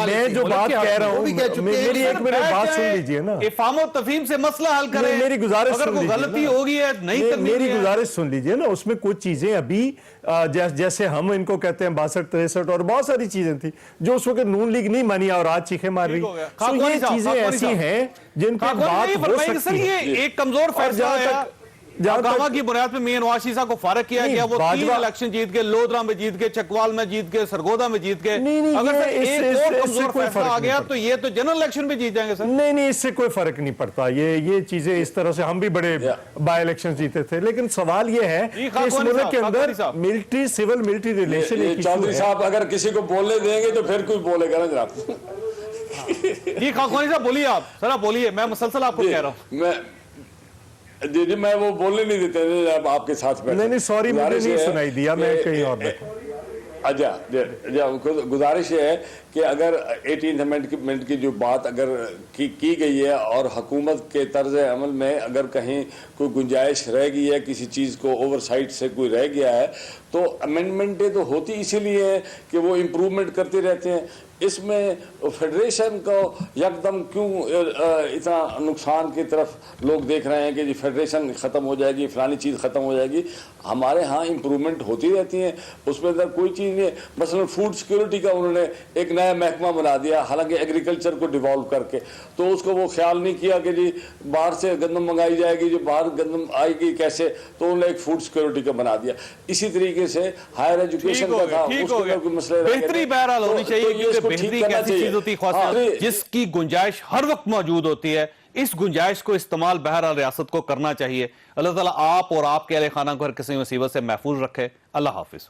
میں جو بات کہہ رہا ہوں, میری ایک منٹ بات سن لیجیے نا, افہام و تفہیم سے مسئلہ حل کریں. میری گزارش اگر کوئی غلطی ہوگی ہے نہیں کرنی, میری گزارش سن لیجئے نا. اس میں کچھ چیزیں ابھی جیسے ہم ان کو کہتے ہیں 62-63 اور بہت ساری چیزیں تھی جو اس وقت نون لیگ نہیں مانی اور آج چیخیں مار رہی. تو یہ چیزیں ایسی ہیں جن پہ بات ہو سکتی ہے. یہ ایک کمزور فیصلہ ہے حکامہ کی بنیاد پہ میاں نواز شریف صاحب کو فارغ کیا گیا. وہ 3 الیکشن جیت کے, لودھرا میں جیت کے, چکوال میں جیت کے, سرگودا میں جیت کے. اگر ایک اور کمزور فیصلہ آ گیا تو یہ تو جنرل الیکشن بھی جیت جائیں گے سر. نہیں اس سے کوئی فرق نہیں پڑتا. یہ چیزیں اس طرح سے, ہم بھی بڑے بائی الیکشن جیتے تھے, لیکن سوال یہ ہے کہ اس ملک کے اندر military civil military relation. Chaudhry صاحب اگر کسی کو بولنے دیں گے تو پھر کوئی بولے گا نا جناب. جی خاکوانی صاحب بولیے, آپ سر آپ بولیے, میں مسلسل آپ کو کہہ رہا ہوں. جی میں وہ بولنے نہیں دیتے آپ کے ساتھ بیٹھے. نہیں سوری, مجھے نہیں سنائی دیا, میں کہیں اور بیٹھا. اچھا گزارش یہ ہے کہ اگر 18 امینڈمنٹ کی جو بات اگر کی گئی ہے اور حکومت کے طرز عمل میں اگر کہیں کوئی گنجائش رہ گئی ہے, کسی چیز کو اوور سائٹ سے کوئی رہ گیا ہے, تو امینڈمنٹیں تو ہوتی اسی لیے ہے کہ وہ امپروومنٹ کرتے رہتے ہیں. اس میں فیڈریشن کو یکدم کیوں اتنا نقصان کی طرف لوگ دیکھ رہے ہیں کہ جی فیڈریشن ختم ہو جائے گی, فلانی چیز ختم ہو جائے گی. ہمارے ہاں امپروومنٹ ہوتی رہتی ہیں, اس میں اندر کوئی چیز نہیں ہے. مثلا فوڈ سیکورٹی کا انہوں نے ایک نیا محکمہ بنا دیا, حالانکہ ایگریکلچر کو ڈیوالو کر کے, تو اس کو وہ خیال نہیں کیا کہ جی باہر سے گندم منگائی جائے گی, جو باہر گندم آئے گی کیسے, تو انہوں نے ایک فوڈ سیکورٹی کا بنا دیا. اسی طریقے سے ہائر ایجوکیشن کا تھا, اس کے کوئی مسئلے بہتری بہرحال ہونی چاہیے. بہتری ایک ایسی چیز ہوتی ہے جس کی گنجائش ہر وقت موجود ہوتی ہے. اس گنجائش کو استعمال بہرحال ریاست کو کرنا چاہیے. اللہ تعالیٰ آپ اور آپ کے اہل خانہ کو ہر قسم مصیبت سے محفوظ رکھے. اللہ حافظ.